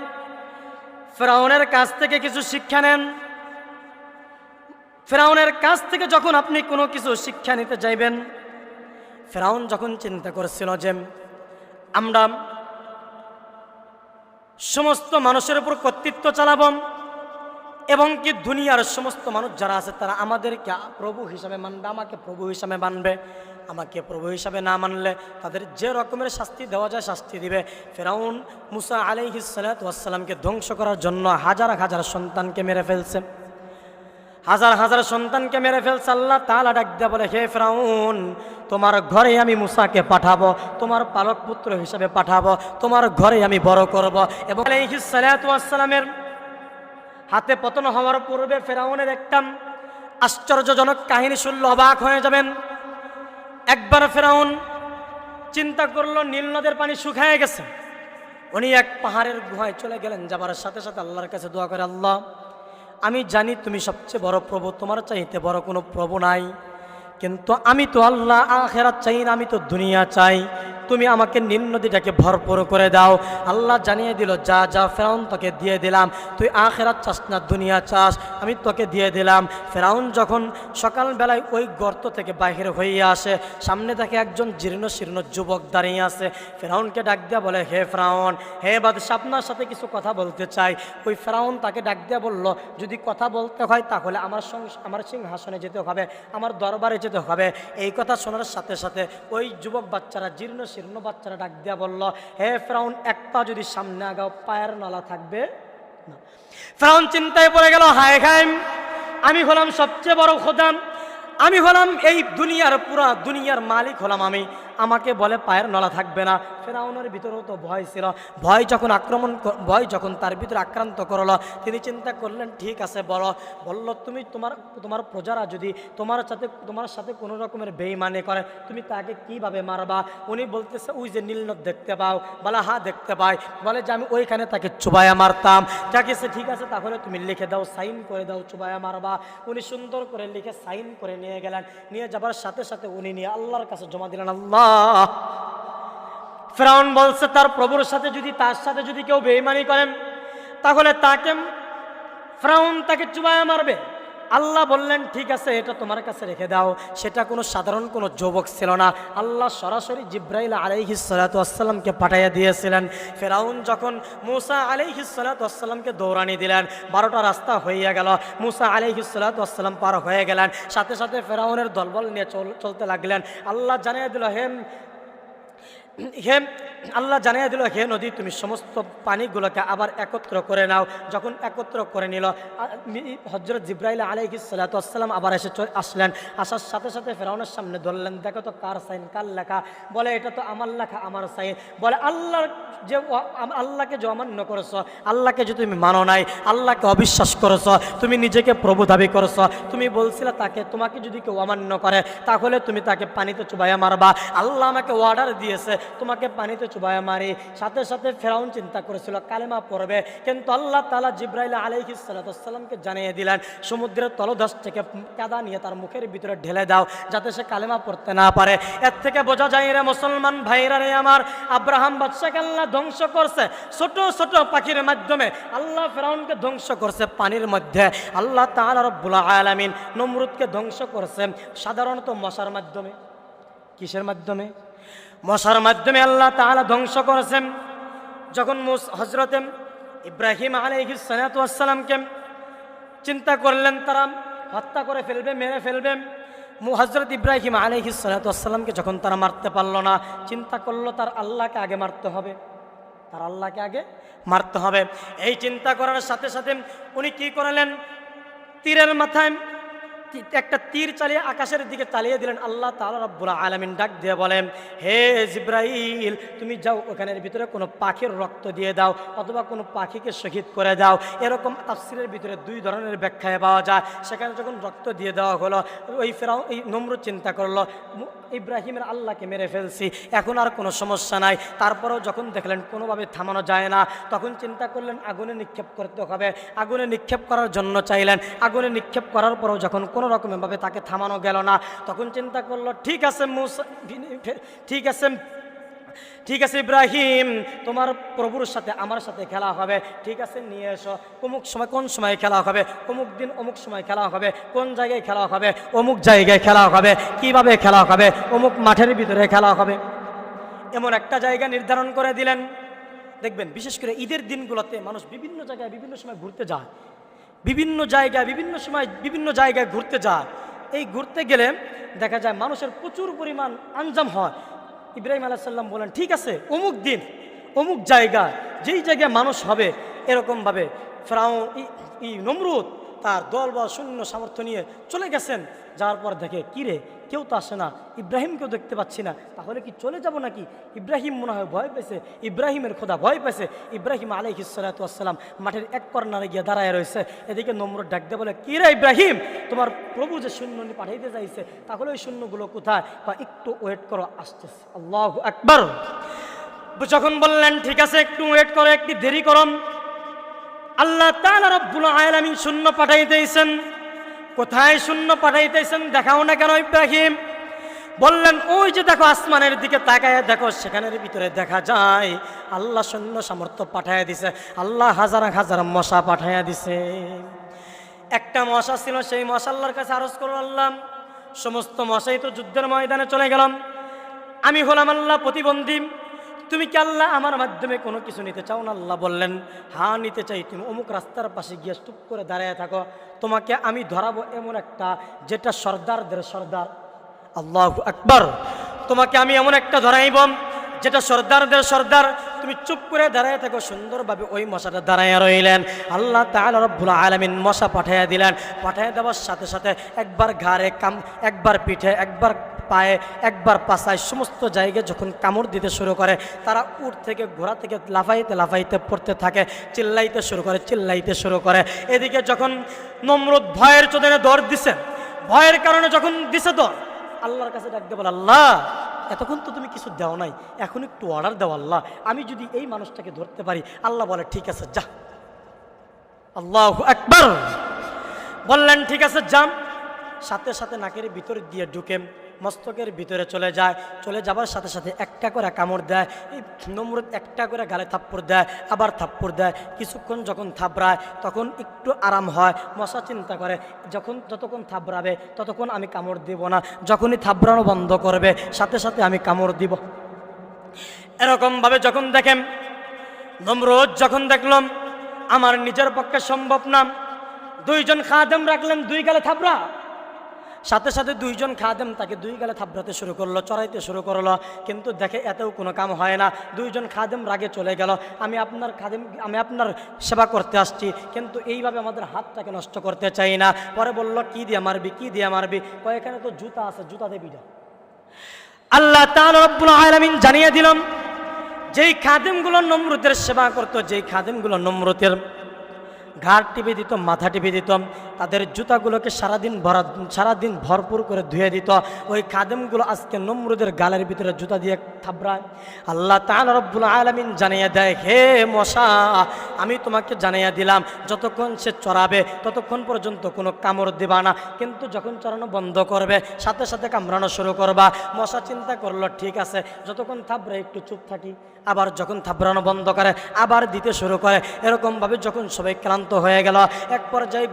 ফেরাউনের কাছ থেকে কিছু শিক্ষা নেন। ফেরাউনের কাছ থেকে যখন আপনি কোনো কিছু শিক্ষা নিতে যাইবেন, ফেরাউন যখন চিন্তা করেছিল যে আমরা সমস্ত মানুষের উপর কর্তৃত্ব চালাবো এবং কি দুনিয়ার সমস্ত মানুষ যারা আছে তারা আমাদেরকে প্রভু হিসাবে মানবে, আমাকে প্রভু হিসাবে মানবে। আমাকে প্রভু হিসাবে না মানলে তাদের যে রকমের শাস্তি দেওয়া যায় শাস্তি দিবে। ফেরাউন মুসা আলাইহিস সালাতু ওয়াস সালামকে ধ্বংস করার জন্য হাজার হাজার সন্তানকে মেরে ফেলছে, হাজার হাজার সন্তানকে মেরে ফেলছে। আল্লাহ তাআলা ডাক দিয়ে বলে, হে ফেরাউন, তোমার ঘরে আমি মুসাকে পাঠাবো, তোমার পালক পুত্র হিসাবে পাঠাবো, তোমার ঘরে আমি বড় করব। এবং আলাইহিস সালাতু ওয়াস সালামের হাতে পতন হওয়ার পূর্বে ফেরাউনের একটা আশ্চর্যজনক কাহিনী শুনলে অবাক হয়ে যাবেন। একবার ফেরাউন চিন্তা করলো নীল নদের পানি শুকিয়ে গেছে। উনি এক পাহাড়ের গুহায় চলে গেলেন। যাবার সাথে সাথে আল্লাহর কাছে দোয়া করে, আল্লাহ, আমি জানি তুমি সবচেয়ে বড় প্রভু, তোমার চাইতে বড় কোনো প্রভু নাই, কিন্তু আমি তো আল্লাহ আখিরাত চাই না, আমি তো দুনিয়া চাই। তুমি আমাকে নীল নদীটাকে ভরপুর করে দাও। আল্লাহ জানিয়ে দিল, যা যা ফেরাউন, তোকে দিয়ে দিলাম। তুই আখিরাত চাস না দুনিয়া চাস, আমি তোকে দিয়ে দিলাম। ফেরাউন যখন সকালবেলায় ওই গর্ত থেকে বাহির হয়ে আসে, সামনে দেখে একজন জীর্ণ শীর্ণ যুবক দাঁড়িয়ে আছে। ফেরাউনকে ডাক দিয়া বলে, হে ফেরাউন, হে বাদশা, আপনার সাথে কিছু কথা বলতে চাই। ওই ফেরাউন তাকে ডাক দিয়া বলল, যদি কথা বলতে হয় তাহলে আমার সিংহাসনে যেতে হবে, আমার দরবারে যেতে হবে। এই কথা শোনার সাথে সাথে ওই যুবক বাচ্চারা, জীর্ণ শীর্ণ বাচ্চারা ডাক দিয়া বলল, হে ফেরাউন, এক পা যদি সামনে আগাও পায়ের নলা থাকবে না। ফেরাউন চিন্তায় পড়ে গেল, হায় হায়, আমি হলাম সবচেয়ে বড় খোদা, আমি হলাম এই দুনিয়ার, পুরা দুনিয়ার মালিক হলাম আমি, আমাকে বলে পায়ের নলা থাকবে না। ফেরাউনের ভিতরেও তো ভয় ছিল। ভয় যখন তার ভিতরে আক্রান্ত করলো, তিনি চিন্তা করলেন, ঠিক আছে বলল, তুমি তোমার প্রজারা যদি তোমার সাথে কোনো রকমের বেঈমানি করে, তুমি তাকে কিভাবে মারবা? উনি বলতেছে, ওই যে নীল নদ দেখতে পাও? বলে, হ্যাঁ দেখতে পাই। বলে যে আমি ওইখানে তাকে চুবায়া মারতাম। ঠিক আছে, তাহলে তুমি লিখে দাও, সাইন করে দাও, চুবায়া মারবা। উনি সুন্দর করে লিখে সাইন করে নিয়ে গেলেন। নিয়ে যাবার সাথে সাথে উনি নিয়ে আল্লাহর কাছে জমা দিলেন। আল্লাহ, ফেরাউন বলছে তার প্রভুর সাথে তার সাথে যদি কেউ বেঈমানি করেন তাহলে ফেরাউন তাকে চুবায়া মারবে। আল্লাহ বললেন, ঠিক আছে, এটা তোমার কাছে রেখে দাও। সেটা কোনো সাধারণ কোনো যুবক ছিল না, আল্লাহ সরাসরি জিব্রাইল আলাইহিস সালাতু ওয়াস সালামকে পাঠিয়ে দিয়েছিলেন। ফেরাউন যখন মুসা আলাইহিস সালাতু ওয়াস সালামকে দৌড়ানি দিলেন, 12টা রাস্তা হয়ে গেল। মুসা আলাইহিস সালাতু ওয়াস সালাম পার হয়ে গেলেন, সাথে সাথে ফেরাউনের দলবল নিয়ে চলতে লাগলেন। আল্লাহ জানিয়ে দিল, আল্লাহ জানিয়ে দিল, হে নদী, তুমি সমস্ত পানিগুলোকে আবার একত্র করে নাও। যখন একত্র করে নিল, হযরত জিব্রাইল আলাইহিস সালাতু ওয়াস সালাম আবার আসলেন। আসার সাথে সাথে ফেরাউনের সামনে ধরলেন, দেখো তো কার সাইন, কার লেখা? বলে, এটা তো আমার লেখা, আমার সাইন। বলে, আল্লাহকে যে অমান্য করেছ, আল্লাহকে যে তুমি মানো নাই, আল্লাহকে অবিশ্বাস করেছ, তুমি নিজেকে প্রভু দাবি করেছ, তুমি বলছিলে তোমাকে যদি কেউ অমান্য করে তাহলে তুমি তাকে পানিতে চুবাইয়া মারবা। আল্লাহ আমাকে অর্ডার দিয়েছে তোমাকে পানিতে চুবাইয়া মারি। সাথে সাথে ফেরাউন চিন্তা করেছিল কালেমা পড়বে, কিন্তু আল্লাহ তাআলা জিব্রাইল আলাইহিস সালাতু ওয়াস সালামকে জানিয়ে দিলেন, সমুদ্রের তলদেশ থেকে কাদা নিয়ে তার মুখের ভিতরে ঢেলে দাও, যাতে সে কালেমা পড়তে না পারে। এর থেকে বোঝা যায় রে মুসলমান ভাইরা রে আমার, আব্রাহাম বাদশাকে আল্লাহ ধ্বংস করছে ছোট ছোট পাখির মাধ্যমে। আল্লাহ ফেরাউনকে ধ্বংস করছে পানির মধ্যে। আল্লাহ তাআলা রব্বুল আলামিন নমরুদকে ধ্বংস করছে সাধারণত মশার মাধ্যমে। কিসের মাধ্যমে? মশার মাধ্যমে আল্লাহ তাআলা ধ্বংস করেছেন। যখন হযরত ইব্রাহিম আলাইহিস সালাতু ওয়াস সালামকে চিন্তা করলেন তারা হত্যা করে ফেলবে, মেরে ফেলবে, হযরত ইব্রাহিম আলাইহিস সালাতু ওয়াস সালামকে যখন তারা মারতে পারল না, চিন্তা করলো তার আল্লাহকে আগে মারতে হবে, তার আল্লাহকে আগে মারতে হবে। এই চিন্তা করার সাথে সাথে উনি কি করলেন, একটা তীর চালিয়ে আকাশের দিকে চালিয়ে দিলেন। আল্লাহ তাআলা রাব্বুল আলামিন ডাক দিয়ে বলেন, হে জিবরাইল, তুমি যাও ওখানের ভিতরে কোনো পাখির রক্ত দিয়ে দাও অথবা কোনো পাখিকে শহীদ করে দাও। এরকম তাফসীরের ভিতরে দুই ধরনের ব্যাখ্যায় পাওয়া যায়। সেখানে যখন রক্ত দিয়ে দেওয়া হলো, ওই নমরুদ চিন্তা করলো ইব্রাহিমের আল্লাহকে মেরে ফেলছি, এখন আর কোনো সমস্যা নাই। তারপরেও যখন দেখলেন কোনোভাবে থামানো যায় না, তখন চিন্তা করলেন আগুনে নিক্ষেপ করতে হবে। আগুনে নিক্ষেপ করার জন্য চাইলেন। আগুনে নিক্ষেপ করার পরেও যখন কোনো রকমভাবে তাকে থামানো গেল না, তখন চিন্তা করলো ঠিক আছে ঠিক আছে ইব্রাহিম, তোমার প্রভুর সাথে আমার সাথে খেলা হবে, ঠিক আছে নিয়ে এসো। অমুক সময়, কোন সময় খেলা হবে, অমুক দিন অমুক সময় খেলা হবে, কোন জায়গায় খেলা হবে, অমুক জায়গায় খেলা হবে, কিভাবে খেলা হবে, অমুক মাঠের ভিতরে খেলা হবে। এমন একটা জায়গা নির্ধারণ করে দিলেন। দেখবেন বিশেষ করে ঈদের দিনগুলোতে মানুষ বিভিন্ন জায়গায় বিভিন্ন সময় ঘুরতে যায়, বিভিন্ন জায়গায় বিভিন্ন সময় বিভিন্ন জায়গায় ঘুরতে যায়। এই ঘুরতে গেলে দেখা যায় মানুষের প্রচুর পরিমাণ আঞ্জাম হয়। ইব্রাহিম আলাইহিস সালাম বলেন ঠিক আছে অমুক দিন অমুক জায়গা, যেই জায়গায় মানুষ হবে এরকমভাবে নমরুদ তার দল বা সৈন্য সামর্থ্য নিয়ে চলে গেছেন। যাওয়ার পর দেখে কিরে কেউ তো আসে না, ইব্রাহিমকেও দেখতে পাচ্ছি না, তাহলে কি চলে যাব নাকি? ইব্রাহিম মনে হয় ভয় পেয়েছে, ইব্রাহিমের খোদা ভয় পেয়েছে। ইব্রাহিম আলাইহিস সালাতু ওয়াস সালাম মাঠের এক কর্নারে গিয়ে দাঁড়ায় রয়েছে। এদিকে নমরুদ ডাক দিয়ে বলে, কিরে ইব্রাহিম, তোমার প্রভু যে সৈন্য পাঠাইতে চাইছে, তাহলে ওই সৈন্যগুলো কোথায়? বা একটু ওয়েট করো, আসতেছে। আল্লাহু আকবার। যখন বললেন ঠিক আছে একটু ওয়েট করো, একটু দেরি করো, আল্লাহ তাআলা রব্বুল আলামিন শূন্য পাঠাইতেছেন। কোথায় শূন্য পাঠাইতেছেন দেখাও না কেন ইব্রাহিম? বললেন ওই যে দেখো আসমানের দিকে তাকায় দেখো, সেখানের ভিতরে দেখা যায় আল্লাহ সৈন্য সামর্থ্য পাঠাইয়া দিছে। আল্লাহ হাজার হাজার মশা পাঠাইয়া দিছে। একটা মশা ছিল, সেই মশা আল্লাহর কাছে আরজ করল, আল্লাহ সমস্ত মশাই তো যুদ্ধের ময়দানে চলে গেলাম, আমি হলাম আল্লাহ প্রতিবন্ধী, তুমি কি আল্লাহ আমার মাধ্যমে কোনো কিছু নিতে চাও না? আল্লাহ বললেন হ্যাঁ নিতে চাই, তুমি অমুক রাস্তার পাশে গিয়ে চুপ করে দাঁড়িয়ে থাকো, তোমাকে আমি ধরাবো এমন একটা যেটা সর্দারদের সর্দার। আল্লাহু আকবার। তোমাকে আমি এমন একটা ধরাইব যেটা সর্দারদের সর্দার, তুমি চুপ করে দাঁড়ায় থাকো। সুন্দরভাবে ওই মশাটা দাঁড়ায় রইলেন। আল্লাহ তাআলা রব্বুল আলামিন মশা পাঠাইয়া দিলেন। পাঠাইয়া দেওয়ার সাথে সাথে একবার ঘাড়ে একবার পিঠে, একবার পায়ে, একবার পাছায়, সমস্ত জায়গায় যখন কামড় দিতে শুরু করে, তারা উট থেকে ঘোড়া থেকে লাফাইতে লাফাইতে পড়তে থাকে, চিল্লাইতে শুরু করে। এদিকে যখন নমরুদ ভয়ের চোদনে দৌড় দিছে, ভয়ের কারণে যখন দিছে দৌড়, আল্লাহর কাছে ডাক দিয়ে বলে, আল্লাহ এতক্ষণ তো তুমি কিছু দাও নাই, এখন একটু অর্ডার দাও আল্লাহ, আমি যদি এই মানুষটাকে ধরতে পারি। আল্লাহ বলে ঠিক আছে যা। আল্লাহু আকবার। বললেন ঠিক আছে যান। সাথে সাথে নাকের ভিতর দিয়ে ঢুকে মস্তকের ভিতরে চলে যায়। চলে যাবার সাথে সাথে একটা করে কামড় দেয়। এই নমরুদ একটা করে গালে থাপ্পড় দেয়, আবার থাপ্পড় দেয়। কিছুক্ষণ যখন থাবড়ায় তখন একটু আরাম হয়। মশা চিন্তা করে যতক্ষণ থাবড়াবে ততক্ষণ আমি কামড় দিব না, যখনই থাবড়ানো বন্ধ করবে সাথে সাথে আমি কামড় দিব। এরকমভাবে যখন দেখেন নমরুদ যখন দেখলাম আমার নিজের পক্ষে সম্ভব না, দুইজন খাদেম রাখলেন, দুই গালে থাবড়া। সাথে সাথে দুইজন খাদেম তাকে দুই গালে থাবড়াতে শুরু করলো, চড়াইতে শুরু করলো। কিন্তু দেখে এতেও কোনো কাম হয় না। দুইজন খাদেম রাগে চলে গেল, আমি আপনার সেবা করতে আসছি, কিন্তু এইভাবে আমাদের হাতটাকে নষ্ট করতে চাই না। পরে বলল কি দিয়ে মারবি? এখানে তো জুতা আছে, জুতা দেবি না। আল্লাহ তাআলা রব্বুল আলামিন জানিয়ে দিলাম, যেই খাদেমগুলো নমরুদের সেবা করতো, যেই খাদেমগুলো নমরুদের ঘাড় টিপে দিত, মাথা টিপে দিত, তাদের জুতাগুলোকে সারাদিন ভরপুর করে ধুয়ে দিত, ওই খাদেমগুলো আজকে নমরুদের গালের ভিতরে জুতা দিয়ে থাবড়ায়। আল্লাহ তাআলা রব্বুল আলামিন জানিয়ে দেয়, হে মশা, আমি তোমাকে জানিয়ে দিলাম যতক্ষণ সে চড়াবে ততক্ষণ পর্যন্ত কোনো কামড় দেবা না, কিন্তু যখন চড়ানো বন্ধ করবে সাথে সাথে কামড়ানো শুরু করবা। মশা চিন্তা করলো ঠিক আছে, যতক্ষণ থাবড়ে একটু চুপ থাকি, আবার যখন থাবড়ানো বন্ধ করে আবার দিতে শুরু করে। এরকমভাবে যখন সবাই ক্লান্ত হয়ে গেল, এক পর্যায়ে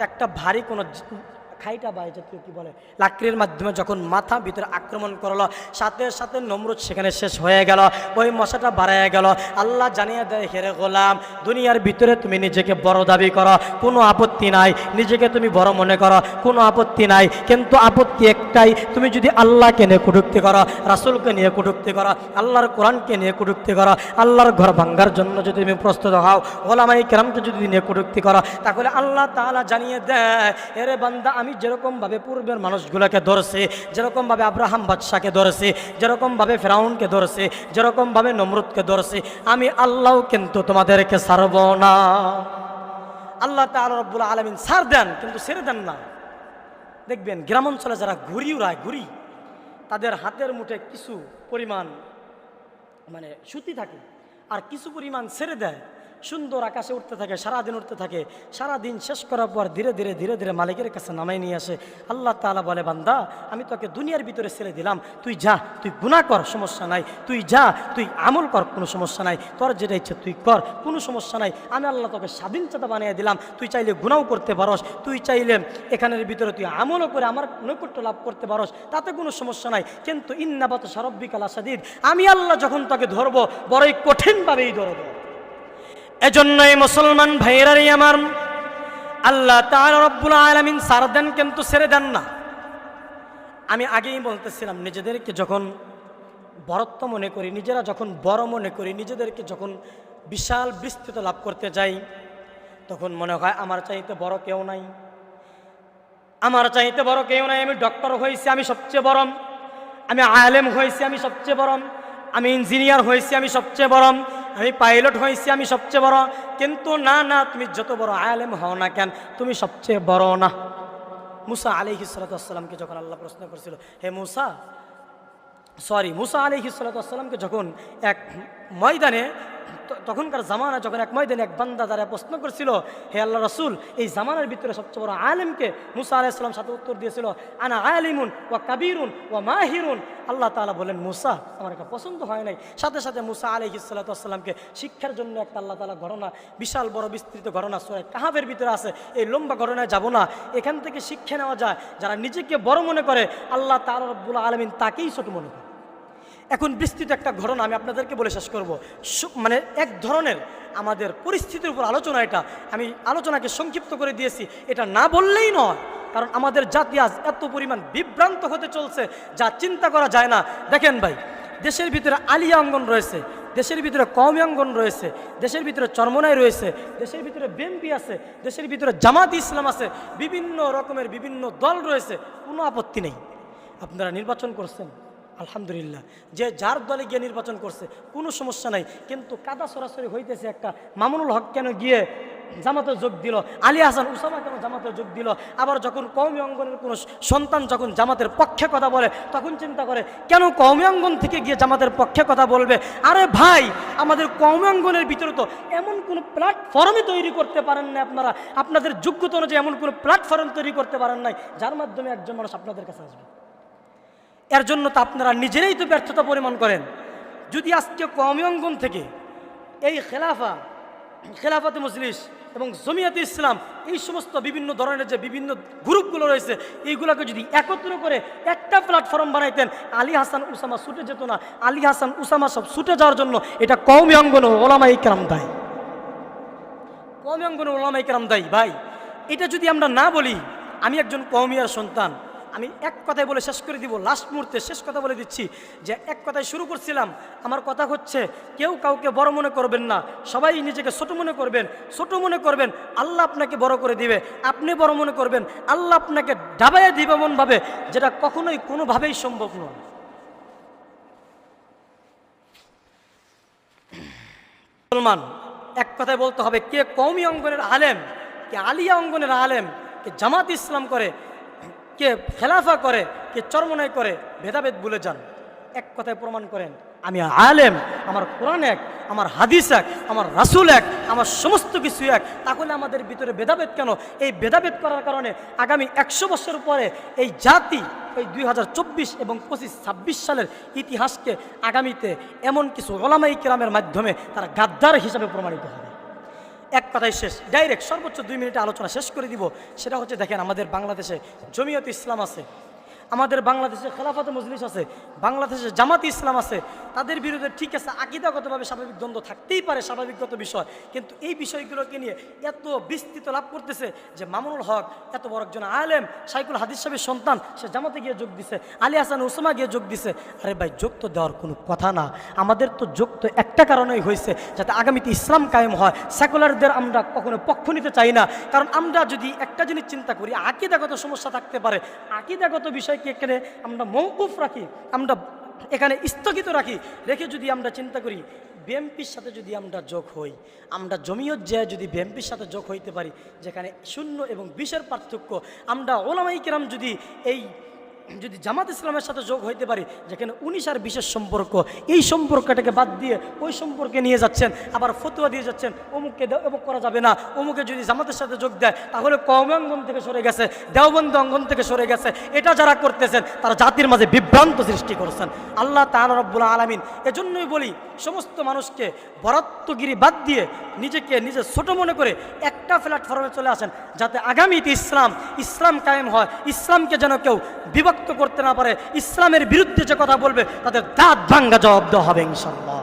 একটা ভারী কোনো খাইটা বাই জাতীয় কি বলে লাকড়ির মাধ্যমে যখন মাথা ভিতরে আক্রমণ করলো, সাথে সাথে নমরুদ সেখানে শেষ হয়ে গেল, ওই মশাটা বাড়ায় গেল। আল্লাহ জানিয়ে দেয়, হেরে গোলাম, দুনিয়ার ভিতরে তুমি নিজেকে বড় দাবি করো, কোনো আপত্তি নাই, নিজেকে তুমি বড় মনে করো, কোনো আপত্তি নাই, কিন্তু আপত্তি একটাই, তুমি যদি আল্লাহকে নিয়ে কটূক্তি করো, রাসূলকে নিয়ে কটূক্তি করো, আল্লাহর কোরআনকে নিয়ে কটূক্তি করো, আল্লাহর ঘর ভাঙ্গার জন্য যদি তুমি প্রস্তুত হও, ওলামায়ে কেরামকে যদি নিয়ে কটূক্তি করো, তাহলে আল্লাহ তাআলা জানিয়ে দেয়, এরে বান্দা, আমি যেরকমভাবে পূর্বের মানুষগুলোকে ধরছি, যেরকমভাবে আব্রাহাম বাদশাকে ধরছি, যেরকমভাবে ফেরাউনকে ধরছি, যেরকমভাবে নমরুদকে ধরছি, আমি আল্লাহও কিন্তু তোমাদেরকে ছাড়ব না। আল্লাহ তাআলা রব্বুল আলামিন ছাড় দেন, কিন্তু ছেড়ে দেন না। দেখবেন গ্রামাঞ্চলে যারা ঘুড়ি উড়ায়, ঘুড়ি, তাদের হাতের মুঠে কিছু পরিমাণ মানে সুতি থাকে, আর কিছু পরিমাণ ছেড়ে দেয়, সুন্দর আকাশে উঠতে থাকে, সারাদিন উঠতে থাকে, সারাদিন শেষ করার পর ধীরে ধীরে ধীরে ধীরে মালিকের কাছে নামাই নিয়ে আসে। আল্লাহ তাআলা বলে, বান্দা, আমি তোকে দুনিয়ার ভিতরে ছেড়ে দিলাম, তুই যা, তুই গুনাহ কর, সমস্যা নাই, তুই যা, তুই আমল কর, কোনো সমস্যা নাই, তোর যেটা ইচ্ছে তুই কর, কোনো সমস্যা নাই, আমি আল্লাহ তোকে স্বাধীনতা বানিয়ে দিলাম, তুই চাইলে গুনাহও করতে পারস, তুই চাইলে এখানের ভিতরে তুই আমলও করে আমার নৈকট্য লাভ করতে পারস, তাতে কোনো সমস্যা নাই, কিন্তু ইন্না বাতশা রাব্বিকা লাশাদীদ, আমি আল্লাহ যখন তোকে ধরবো বড়ই কঠিনভাবেই ধরবো। এজন্যই মুসলমান ভাইয়েরাই আমার, আল্লাহ তাআলা রব্বুল আলামিন ছাড় দেন, কিন্তু ছেড়ে দেন না। আমি আগেই বলতেছিলাম, নিজেদেরকে যখন বড়ত্ব মনে করি, নিজেরা যখন বড় মনে করি, নিজেদেরকে যখন বিশাল বিস্তৃত লাভ করতে যাই, তখন মনে হয় আমার চাইতে বড় কেউ নাই, আমার চাইতে বড় কেউ নাই, আমি ডক্টর হয়েছি, আমি সবচেয়ে বড়, আমি আলেম হয়েছি, আমি সবচেয়ে বড়, আমি ইঞ্জিনিয়ার হয়েছি, আমি সবচেয়ে বড়, আমি পাইলট হয়েছি, আমি সবচেয়ে বড়। কিন্তু না না, তুমি যত বড় আলেম হও না কেন, তুমি সবচেয়ে বড় না। মুসা আলাইহিস সালাতু ওয়াস সালামকে যখন আল্লাহ প্রশ্ন করেছিল, হে মুসা আলাইহিস সালাতু ওয়াস সালামকে যখন এক ময়দানে, তখনকার জামানা যখন এক ময়দানে এক বান্দা দ্বারা প্রশ্ন করছিল, হে আল্লাহ রাসূল, এই জামানার ভিতরে সবচেয়ে বড় আলেমকে? মুসা আলাইহিস সালাম সাথে উত্তর দিয়েছিল, আনা আলিমুন ওয়া কাবীরুন ওয়া মাহিরুন। আল্লাহ তাআলা বলেন, মুসা, আমার এটা পছন্দ হয় নাই। সাথে সাথে মুসা আলাইহিস সালাতু ওয়াস সালামকে শিক্ষার জন্য একটা আল্লাহ তাআলা ঘটনা, বিশাল বড় বিস্তৃত ঘটনা সূরা কাহাফের ভিতরে আছে, এই লম্বা ঘটনায় যাব না, এখান থেকে শিক্ষা নেওয়া যায়, যারা নিজেকে বড় মনে করে আল্লাহ তাআলা রব্বুল আলামিন তাকেই ছোট মনে করে। এখন বিস্তৃত একটা ঘটনা আমি আপনাদেরকে বলে শেষ করব, মানে এক ধরনের আমাদের পরিস্থিতির উপর আলোচনা। এটা আমি আলোচনাকে সংক্ষিপ্ত করে দিয়েছি, এটা না বললেই নয়, কারণ আমাদের জাতি আজ এত পরিমাণ বিভ্রান্ত হতে চলছে যা চিন্তা করা যায় না। দেখেন ভাই, দেশের ভিতরে আলিয়া অঙ্গন রয়েছে, দেশের ভিতরে কওমি অঙ্গন রয়েছে, দেশের ভিতরে চরমনাই রয়েছে, দেশের ভিতরে বিএনপি আছে, দেশের ভিতরে জামাত ইসলাম আছে, বিভিন্ন রকমের বিভিন্ন দল রয়েছে, কোনো আপত্তি নেই। আপনারা নির্বাচন করছেন, আলহামদুলিল্লাহ, যে যার দলে গিয়ে নির্বাচন করছে কোনো সমস্যা নাই, কিন্তু কাদা সরাসরি হইতেছে একটা মামুনুল হক কেন গিয়ে জামাতে যোগ দিল, আলী হাসান উসামা কেন জামাতে যোগ দিল, আবার যখন কওমি অঙ্গনের কোনো সন্তান যখন জামাতের পক্ষে কথা বলে তখন চিন্তা করে কেন কওমি অঙ্গন থেকে গিয়ে জামাতের পক্ষে কথা বলবে। আরে ভাই, আমাদের কওমি অঙ্গনের ভিতরে তো এমন কোনো প্ল্যাটফর্মই তৈরি করতে পারেন না আপনারা, আপনাদের যোগ্যতা অনুযায়ী এমন কোনো প্ল্যাটফর্ম তৈরি করতে পারেন নাই যার মাধ্যমে একজন মানুষ আপনাদের কাছে আসবে। এর জন্য তো আপনারা নিজেরাই তো ব্যর্থতা পরিমাণ করেন। যদি আজকে কওমি অঙ্গন থেকে এই খেলাফাতে মজলিস এবং জমিয়াতে ইসলাম, এই সমস্ত বিভিন্ন ধরনের যে বিভিন্ন গ্রুপগুলো রয়েছে, এইগুলোকে যদি একত্র করে একটা প্ল্যাটফর্ম বানাইতেন, আলী হাসান উসামা ছুটে যেত না। আলী হাসান উসামা সব ছুটে যাওয়ার জন্য এটা কওমি অঙ্গন ওলামায়ে কেরাম দায়ী, কওমি অঙ্গন ওলামায়ে কেরাম দায়ী। ভাই, এটা যদি আমরা না বলি, আমি একজন কওমিয়ার সন্তান, আমি এক কথায় বলে শেষ করে দিব, লাস্ট মুহূর্তে শেষ কথা বলে দিচ্ছি, যে এক কথায় শুরু করছিলাম, আমার কথা হচ্ছে কেউ কাউকে বড় মনে করবেন না, সবাই নিজেকে ছোট মনে করবেন। ছোট মনে করবেন, আল্লাহ আপনাকে বড় করে দিবে। আপনি বড় মনে করবেন, আল্লাহ আপনাকে ডাবাইয়া দিবে এমনভাবে যেটা কখনোই কোনোভাবেই সম্ভব নয়। মুসলমান, এক কথায় বলতে হবে, কে কওমি অঙ্গনের আলেম, কে আলিয়া অঙ্গনের আলেম, কে জামাত ইসলাম করে, কে খেলাফা করে, কে চরমনাই করে, ভেদাভেদ ভুলে যান। এক কথায় প্রমাণ করেন, আমি আলেম, আমার কোরআন এক, আমার হাদিস এক, আমার রাসূল এক, আমার সমস্ত কিছু এক। তাহলে আমাদের ভিতরে ভেদাভেদ কেন? এই ভেদাভেদ করার কারণে আগামী 100 বছর পরে এই জাতি, এই 2024 এবং 25-26 সালের ইতিহাসকে আগামীতে এমন কিছু উলামায়ে কেরামের মাধ্যমে তারা গাদ্দার হিসাবে প্রমাণিত হবে। এক কথাই শেষ, ডাইরেক্ট সর্বোচ্চ 2 মিনিটে আলোচনা শেষ করে দিব। সেটা হচ্ছে, দেখেন আমাদের বাংলাদেশে জমিয়ত ইসলাম আছে, আমাদের বাংলাদেশে খেলাফতে মজলিস আছে, বাংলাদেশে জামাতি ইসলাম আছে। তাদের বিরুদ্ধে ঠিক আছে আকীদাগতভাবে স্বাভাবিক দ্বন্দ্ব থাকতেই পারে, স্বাভাবিকগত বিষয়, কিন্তু এই বিষয়গুলোকে নিয়ে এত বিস্তৃত লাভ করতেছে যে মামুনুল হক এত বড় একজন আলেম, শাইখুল হাদিস সাহেবের সন্তান, সে জামাতে গিয়ে যোগ দিছে, আলী হাসান ওসামা গিয়ে যোগ দিছে। আরে ভাই, যোগ তো দেওয়ার কোনো কথা না, আমাদের তো যোগ তো একটা কারণেই হয়েছে, যাতে আগামীতে ইসলাম কায়েম হয়। সেকুলারদের আমরা কখনো পক্ষ নিতে চাই না, কারণ আমরা যদি একটা জিনিস চিন্তা করি, আকীদাগত সমস্যা থাকতে পারে, আকীদাগত বিষয়কে এখানে আমরা মওকুফ রাখি, আমরা এখানে স্থগিত রাখি, রেখে যদি আমরা চিন্তা করি বিএনপির সাথে যদি আমরা যোগ হই, আমরা জমিয়ত যে যদি বিএনপির সাথে যোগ হইতে পারি, যেখানে 0 এবং 20-এর পার্থক্য, আমরা ওলামায়ে কেরাম যদি জামাত ইসলামের সাথে যোগ হইতে পারি, যেখানে 19 আর 20-এর সম্পর্ক, এই সম্পর্কটাকে বাদ দিয়ে ওই সম্পর্কে নিয়ে যাচ্ছেন, আবার ফতোয়া দিয়ে যাচ্ছেন অমুককে অমুক করা যাবে না, অমুকে যদি জামাতের সাথে যোগ দেয় তাহলে কওমি অঙ্গন থেকে সরে গেছে, দেওবন্দি অঙ্গন থেকে সরে গেছে। এটা যারা করতেছেন তারা জাতির মাঝে বিভ্রান্ত সৃষ্টি করছেন। আল্লাহ তাআলা রব্বুল আলামিন এজন্যই বলি, সমস্ত মানুষকে বরাত্মগিরি বাদ দিয়ে নিজেকে নিজে ছোট মনে করে একটা প্ল্যাটফর্মে চলে আসেন, যাতে আগামীতে ইসলাম কায়েম হয়। ইসলামকে যেন কেউ বিভক্ত করতে না পারে, ইসলামের বিরুদ্ধে যে কথা বলবে তাদের দাঁত ভাঙ্গা জবাব দেওয়া হবে ইনশাআল্লাহ।